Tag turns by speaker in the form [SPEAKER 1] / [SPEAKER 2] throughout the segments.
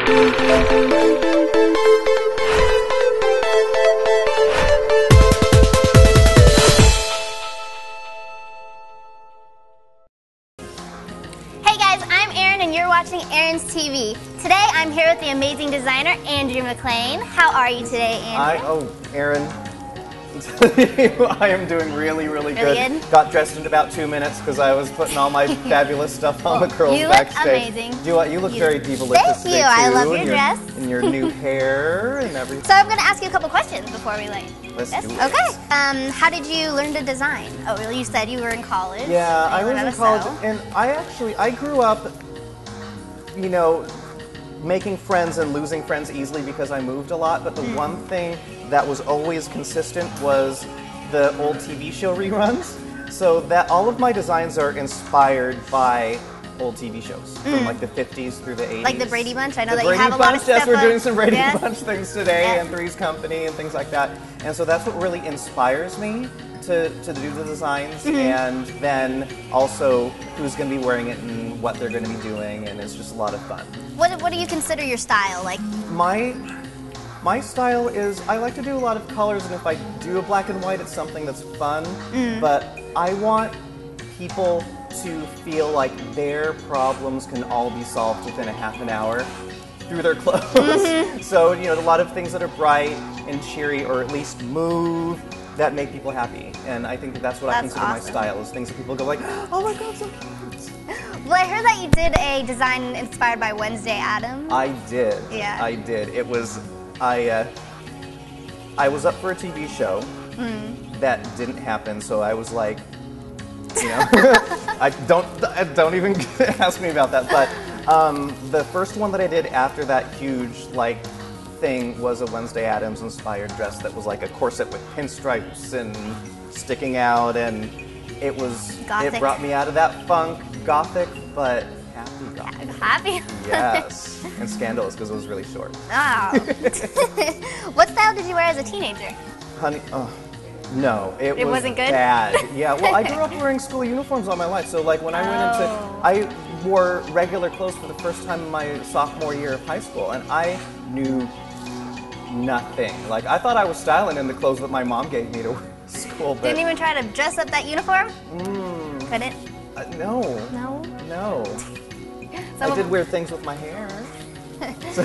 [SPEAKER 1] Watching Aaron's TV. Today I'm here with the amazing designer Andrew MacLaine. How are you today, Andrew?
[SPEAKER 2] Aaron, I am doing really good. Got dressed in about 2 minutes because I was putting all my fabulous stuff on the girls backstage.
[SPEAKER 1] You look amazing.
[SPEAKER 2] You look very diva-licious today, too.
[SPEAKER 1] I love your dress.
[SPEAKER 2] And your new hair and everything.
[SPEAKER 1] So I'm going to ask you a couple questions before we leave.
[SPEAKER 2] Let's do it.
[SPEAKER 1] Okay. How did you learn to design? Oh, really? You said you were in college.
[SPEAKER 2] Yeah, I was in college, and I grew up, you know, making friends and losing friends easily because I moved a lot, but the one thing that was always consistent was the old TV show reruns. So that all of my designs are inspired by old TV shows from like the 50s through the 80s.
[SPEAKER 1] Like the Brady Bunch? I know that you have a lot of stuff.
[SPEAKER 2] Yes, we're doing some Brady Bunch things today, and Three's Company and things like that. And so that's what really inspires me to do the designs, and then also who's going to be wearing it and what they're going to be doing, and it's just a lot of fun.
[SPEAKER 1] What do you consider your style? Like
[SPEAKER 2] my style is, I like to do a lot of colors, and if I do a black and white, it's something that's fun, but I want people to feel like their problems can all be solved within a half an hour through their clothes. So, you know, a lot of things that are bright and cheery, or at least move, that make people happy. And I think that's what I consider my style, is things that people go like, oh my god, so cute.
[SPEAKER 1] Well, I heard that you did a design inspired by Wednesday Addams.
[SPEAKER 2] I did.
[SPEAKER 1] Yeah.
[SPEAKER 2] I did. It was, I was up for a TV show that didn't happen, so I was like, you know, don't even ask me about that. But the first one that I did after that huge thing was a Wednesday Addams inspired dress that was like a corset with pinstripes and sticking out, and it was
[SPEAKER 1] gothic.
[SPEAKER 2] It brought me out of that funk, gothic, but happy gothic.
[SPEAKER 1] Happy?
[SPEAKER 2] Yes, and scandalous because it was really short.
[SPEAKER 1] Oh. What style did you wear as a teenager?
[SPEAKER 2] Honey, no, it
[SPEAKER 1] wasn't good?
[SPEAKER 2] Bad. Yeah, well, I grew up wearing school uniforms all my life, so like when I went into, I wore regular clothes for the first time in my sophomore year of high school, and I knew nothing. Like, I thought I was styling in the clothes that my mom gave me to wear to school. But
[SPEAKER 1] didn't even try to dress up that uniform? Couldn't?
[SPEAKER 2] No.
[SPEAKER 1] No?
[SPEAKER 2] No. I did weird things with my hair. So,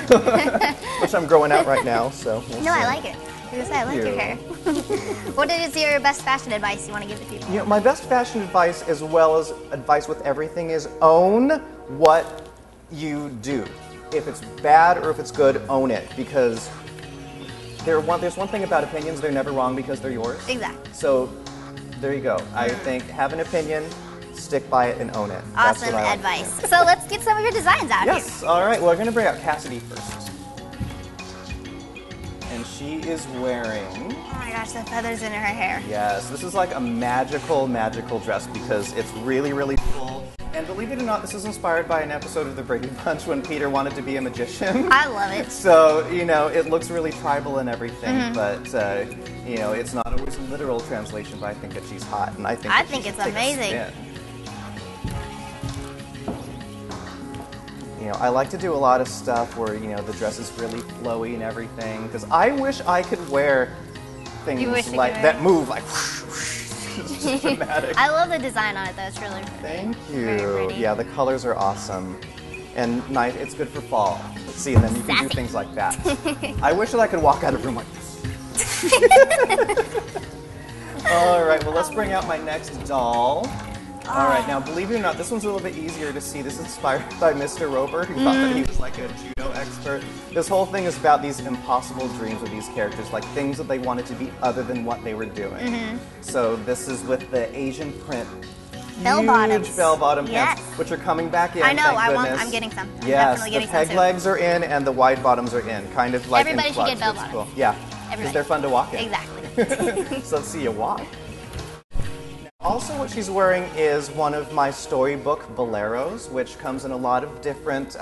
[SPEAKER 2] which I'm growing out right now, so we'll see.
[SPEAKER 1] I like it. I like your hair. What is your best fashion advice you want to give the people?
[SPEAKER 2] You know, my best fashion advice, as well as advice with everything, is own what you do. If it's bad or if it's good, own it, because there's one thing about opinions, they're never wrong because they're yours.
[SPEAKER 1] Exactly.
[SPEAKER 2] So there you go. I think have an opinion, stick by it, and own it.
[SPEAKER 1] Awesome advice. So let's get some of your designs out here.
[SPEAKER 2] Yes, all right. Well, we're going to bring out Cassidy first. And she is wearing...
[SPEAKER 1] Oh my gosh, the feathers in her hair.
[SPEAKER 2] Yes, this is like a magical dress because it's really full. And believe it or not, this is inspired by an episode of The Brady Bunch when Peter wanted to be a magician.
[SPEAKER 1] I love it.
[SPEAKER 2] So, you know, it looks really tribal and everything, but, you know, it's not always a literal translation, but I think that she's hot, and I think
[SPEAKER 1] it's amazing.
[SPEAKER 2] You know, I like to do a lot of stuff where, you know, the dress is really flowy and everything, because I wish I could wear things like that move, like it's just dramatic.
[SPEAKER 1] I love the design on it, though. It's really
[SPEAKER 2] Thank you.
[SPEAKER 1] Very pretty.
[SPEAKER 2] Yeah, the colors are awesome. And nice. It's good for fall. See, and then you can do things like that. I wish that I could walk out of a room like this. All right, well, let's bring out my next doll. All right, now believe it or not, this one's a little bit easier to see. This is inspired by Mr. Roper, who thought that he was like a judo expert. This whole thing is about these impossible dreams of these characters, like things that they wanted to be other than what they were doing. So this is with the Asian print
[SPEAKER 1] bell-bottoms.
[SPEAKER 2] Huge bell-bottom pants, which are coming back in.
[SPEAKER 1] I know,
[SPEAKER 2] I'm
[SPEAKER 1] getting some.
[SPEAKER 2] Yes, the peg legs are in and the wide bottoms are in, kind of like
[SPEAKER 1] everybody
[SPEAKER 2] in flux.
[SPEAKER 1] Should get bell-bottoms.
[SPEAKER 2] Cool. Yeah, because they're fun to walk in.
[SPEAKER 1] Exactly.
[SPEAKER 2] So let's see you walk. Also, what she's wearing is one of my storybook boleros, which comes in a lot of different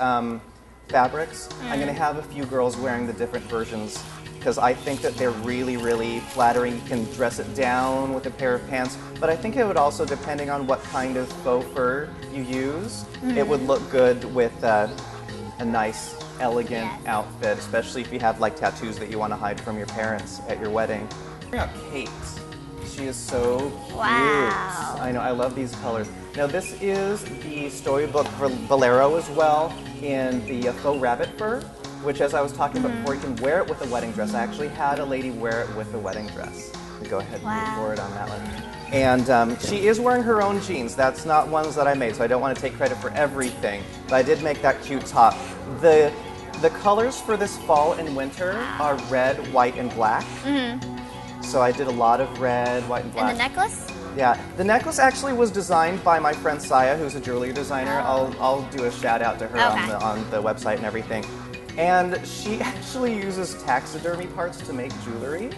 [SPEAKER 2] fabrics. I'm going to have a few girls wearing the different versions because I think that they're really flattering. You can dress it down with a pair of pants, but I think it would also, depending on what kind of faux fur you use, it would look good with a nice elegant outfit, especially if you have like tattoos that you want to hide from your parents at your wedding. Check out Kate. She is so cute.
[SPEAKER 1] Wow.
[SPEAKER 2] I know, I love these colors. Now this is the storybook for Bolero as well in the faux rabbit fur, which as I was talking about before, you can wear it with a wedding dress. I actually had a lady wear it with a wedding dress. Go ahead and move forward on that one. And she is wearing her own jeans. That's not ones that I made, so I don't want to take credit for everything. But I did make that cute top. The colors for this fall and winter are red, white, and black. So I did a lot of red, white, and black.
[SPEAKER 1] And the necklace?
[SPEAKER 2] Yeah, the necklace actually was designed by my friend Saya, who's a jewelry designer. I'll do a shout out to her on the website and everything. And she actually uses taxidermy parts to make jewelry,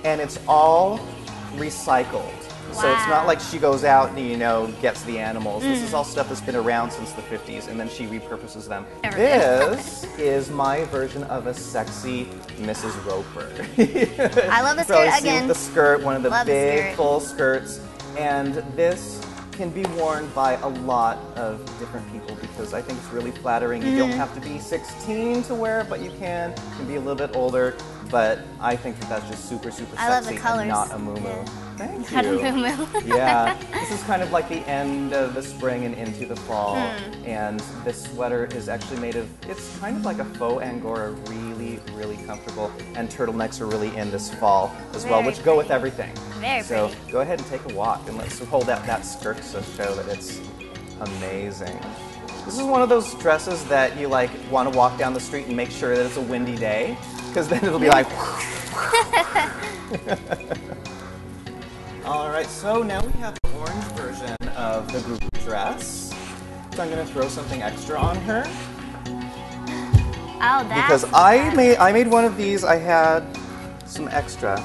[SPEAKER 2] and it's all recycled. So it's not like she goes out and, you know, gets the animals. This is all stuff that's been around since the 50s, and then she repurposes them. This is my version of a sexy Mrs. Roper.
[SPEAKER 1] I love the skirt again.
[SPEAKER 2] The skirt, one of the big full skirts. And this can be worn by a lot of different people because I think it's really flattering. You don't have to be 16 to wear it, but you can. You can be a little bit older, but I think that that's just super, super
[SPEAKER 1] I love
[SPEAKER 2] sexy
[SPEAKER 1] the colors.
[SPEAKER 2] and not a muumuu. Thank
[SPEAKER 1] Not a
[SPEAKER 2] you.
[SPEAKER 1] muumuu.
[SPEAKER 2] Yeah, this is kind of like the end of the spring and into the fall. And this sweater is actually made of, it's kind of like a faux Angora, really, really comfortable. And turtlenecks are really in this fall as well, which go with everything.
[SPEAKER 1] Very
[SPEAKER 2] so
[SPEAKER 1] pretty.
[SPEAKER 2] go ahead and take a walk and let's hold out that skirt to show that it's amazing. This is one of those dresses that you like want to walk down the street and make sure that it's a windy day, because then it'll be like. All right, so now we have the orange version of the group dress. So I'm going to throw something extra on her.
[SPEAKER 1] Oh, that's
[SPEAKER 2] because I made one of these. I had some extra.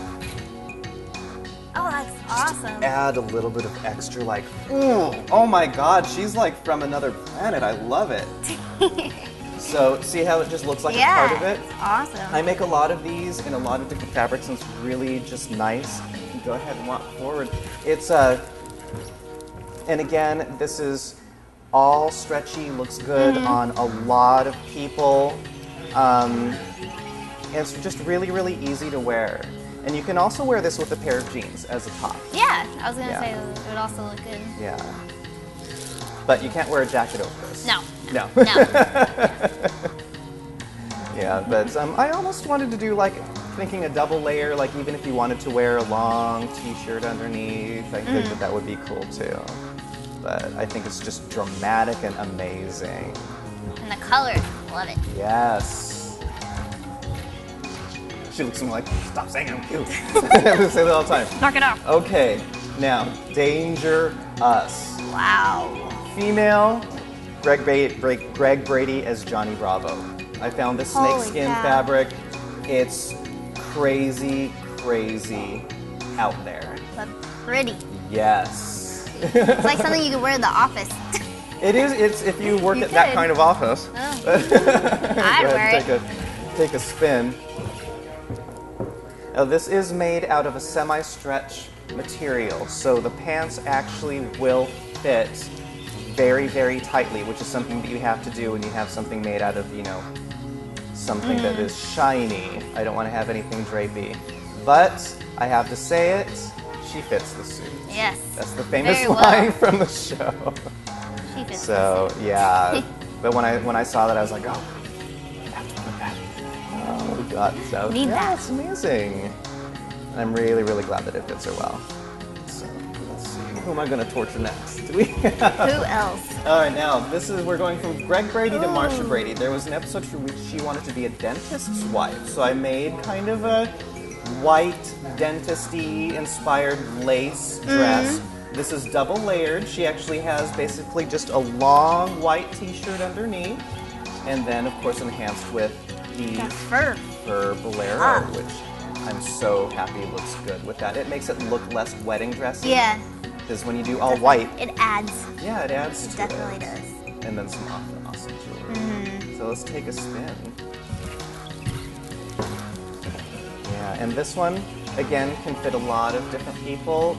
[SPEAKER 1] Oh, that's awesome.
[SPEAKER 2] Add a little bit of extra, like, ooh, oh my God, she's like from another planet. I love it. So see how it just looks like a part of it?
[SPEAKER 1] It's awesome.
[SPEAKER 2] I make a lot of these in a lot of different fabrics, and it's really just nice. Go ahead and walk forward. It's and again, this is all stretchy, looks good on a lot of people. And it's just really, really easy to wear. And you can also wear this with a pair of jeans as a top.
[SPEAKER 1] Yeah, I was gonna say it would also look good.
[SPEAKER 2] Yeah. But you can't wear a jacket over this.
[SPEAKER 1] No.
[SPEAKER 2] No. Yeah, but I almost wanted to do like thinking a double layer, like even if you wanted to wear a long t-shirt underneath, I think that would be cool too. But I think it's just dramatic and amazing.
[SPEAKER 1] And the colors, love it.
[SPEAKER 2] Yes. She looks at me like, stop saying I'm cute. I have to say that all the time.
[SPEAKER 1] Knock it off.
[SPEAKER 2] Okay, now, Danger Us.
[SPEAKER 1] Wow.
[SPEAKER 2] Female, Greg Brady as Johnny Bravo. I found this snakeskin fabric. It's crazy, crazy out there.
[SPEAKER 1] But pretty.
[SPEAKER 2] Yes.
[SPEAKER 1] It's like something you could wear in the office.
[SPEAKER 2] It is. It's if you work at that kind of office.
[SPEAKER 1] Oh. I'd wear it.
[SPEAKER 2] Take a spin. Now this is made out of a semi-stretch material, so the pants actually will fit very, very tightly, which is something that you have to do when you have something made out of, you know, something that is shiny. I don't want to have anything drapey. But I have to say it, she fits the suit.
[SPEAKER 1] Yes.
[SPEAKER 2] That's the famous line from the show.
[SPEAKER 1] She fits
[SPEAKER 2] so
[SPEAKER 1] the suit.
[SPEAKER 2] yeah. But when I saw that, I was like, oh, I have to put that. Oh God. So
[SPEAKER 1] Need that.
[SPEAKER 2] It's amazing. And I'm really, really glad that it fits her well. So let's see. Who am I going to torture next? Who
[SPEAKER 1] else?
[SPEAKER 2] All right, now we're going from Greg Brady to Marsha Brady. There was an episode for which she wanted to be a dentist's wife, so I made kind of a white dentist-y inspired lace dress. This is double layered. She actually has basically just a long white t-shirt underneath, and then of course enhanced with the
[SPEAKER 1] fur
[SPEAKER 2] bolero, which I'm so happy looks good with that. It makes it look less wedding dressy.
[SPEAKER 1] Yeah.
[SPEAKER 2] Because when you do all white,
[SPEAKER 1] it adds.
[SPEAKER 2] Yeah, it adds.
[SPEAKER 1] It definitely does.
[SPEAKER 2] And then some awesome jewelry. So let's take a spin. Yeah, and this one again can fit a lot of different people.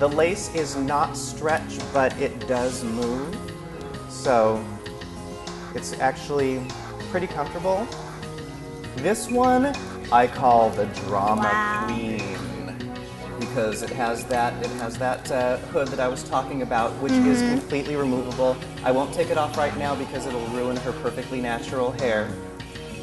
[SPEAKER 2] The lace is not stretch, but it does move. So it's actually pretty comfortable. This one I call the Drama Queen because it has that hood that I was talking about, which is completely removable. I won't take it off right now because it'll ruin her perfectly natural hair.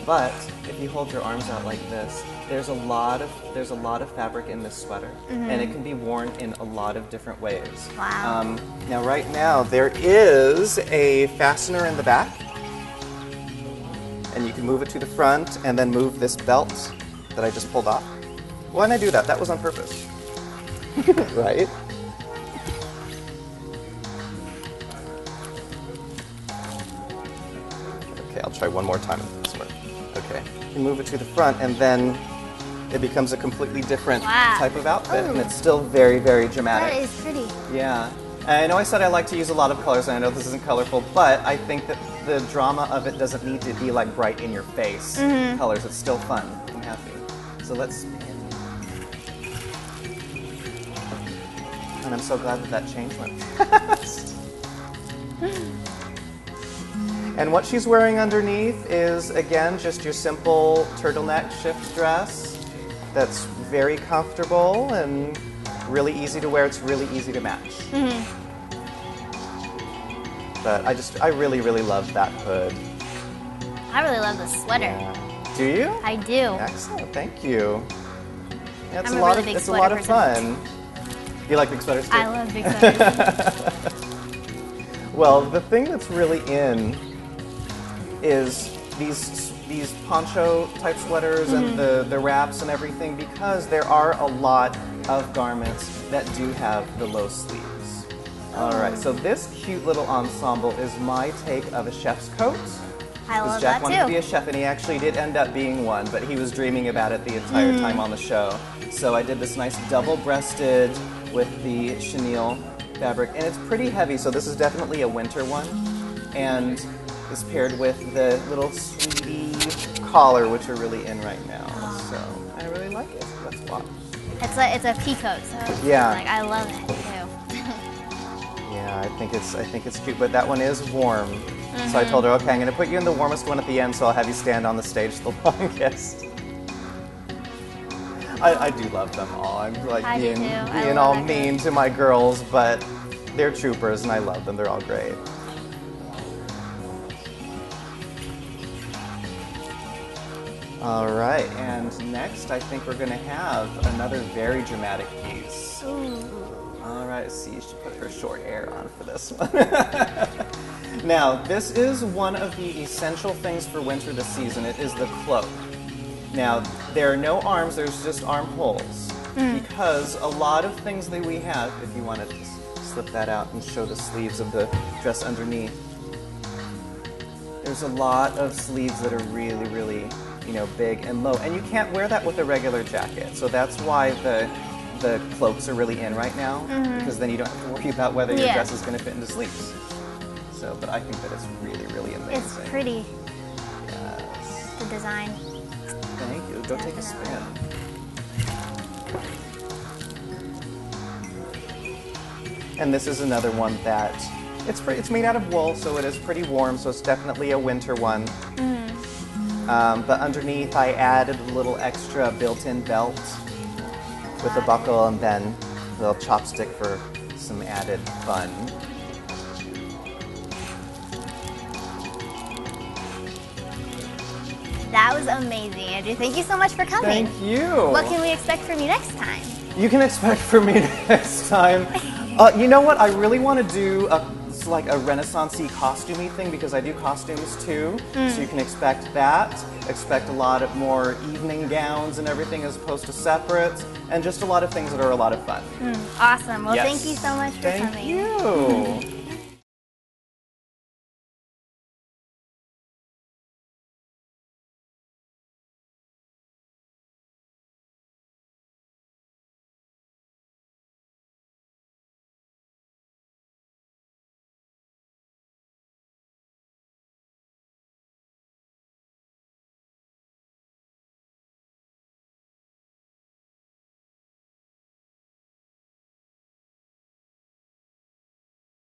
[SPEAKER 2] But if you hold your arms out like this, there's a lot of fabric in this sweater, and it can be worn in a lot of different ways.
[SPEAKER 1] Wow.
[SPEAKER 2] Now, right now, there is a fastener in the back, and you can move it to the front, and then move this belt that I just pulled off. Why didn't I do that? That was on purpose, right? Okay, I'll try one more time. Okay, you move it to the front, and then it becomes a completely different type of outfit, and it's still very, very dramatic.
[SPEAKER 1] That is pretty.
[SPEAKER 2] Yeah. And I know I said I like to use a lot of colors, and I know this isn't colorful, but I think that the drama of it doesn't need to be like bright in your face colors. It's still fun and happy. So let's spin. And I'm so glad that that change went fast. And what she's wearing underneath is, again, just your simple turtleneck shift dress that's very comfortable and really easy to wear. It's really easy to match. But I really, really love that hood.
[SPEAKER 1] I really love the sweater.
[SPEAKER 2] Yeah. Do you?
[SPEAKER 1] I do.
[SPEAKER 2] Excellent, thank you. Yeah, it's
[SPEAKER 1] I'm
[SPEAKER 2] a
[SPEAKER 1] a
[SPEAKER 2] lot
[SPEAKER 1] really
[SPEAKER 2] of
[SPEAKER 1] big
[SPEAKER 2] it's a lot
[SPEAKER 1] sweater
[SPEAKER 2] of
[SPEAKER 1] person.
[SPEAKER 2] fun. You like big sweaters too?
[SPEAKER 1] I love big sweaters.
[SPEAKER 2] Well, the thing that's really in is these poncho type sweaters and the wraps and everything, because there are a lot of garments that do have the low sleeves. All right, so this cute little ensemble is my take of a chef's coat.
[SPEAKER 1] I love
[SPEAKER 2] Jack
[SPEAKER 1] that
[SPEAKER 2] wanted
[SPEAKER 1] too.
[SPEAKER 2] to be a chef, and he actually did end up being one, but he was dreaming about it the entire time on the show. So I did this nice double-breasted with the chenille fabric, and it's pretty heavy, so this is definitely a winter one. And it's paired with the little sweetie collar, which are really in right now. So I really like it. Let's watch.
[SPEAKER 1] It's a pea coat, so it's like I love it too.
[SPEAKER 2] Yeah, I think it's cute, but that one is warm. So I told her, okay, I'm going to put you in the warmest one at the end, so I'll have you stand on the stage the longest. I do love them all. I'm like being all mean to my girls, but they're troopers, and I love them. They're all great. All right, and next I think we're going to have another very dramatic piece. All right, see, she put her short hair on for this one. Now, this is one of the essential things for winter this season. It is the cloak. Now, there are no arms, there's just armholes. Because a lot of things that we have, if you want to just slip that out and show the sleeves of the dress underneath, there's a lot of sleeves that are really, really, you know, big and low. And you can't wear that with a regular jacket. So that's why the cloaks are really in right now, because then you don't have to worry about whether your dress is going to fit into sleeves. So, but I think that it's really, really amazing.
[SPEAKER 1] It's pretty.
[SPEAKER 2] Yes.
[SPEAKER 1] The design.
[SPEAKER 2] Thank you. Go take a spin. And this is another one that it's made out of wool, so it is pretty warm. So it's definitely a winter one. But underneath, I added a little extra built-in belt with a buckle, and then a little chopstick for some added fun.
[SPEAKER 1] That was amazing, Andrew. Thank you so much for coming.
[SPEAKER 2] Thank you.
[SPEAKER 1] What can we expect from you next time?
[SPEAKER 2] You can expect from me next time. You know what? I really want to do like a Renaissance-y costumey thing, because I do costumes too. So you can expect that. Expect a lot of more evening gowns and everything as opposed to separates, and just a lot of things that are a lot of fun.
[SPEAKER 1] Awesome. Well, thank you so much for coming.
[SPEAKER 2] Thank you.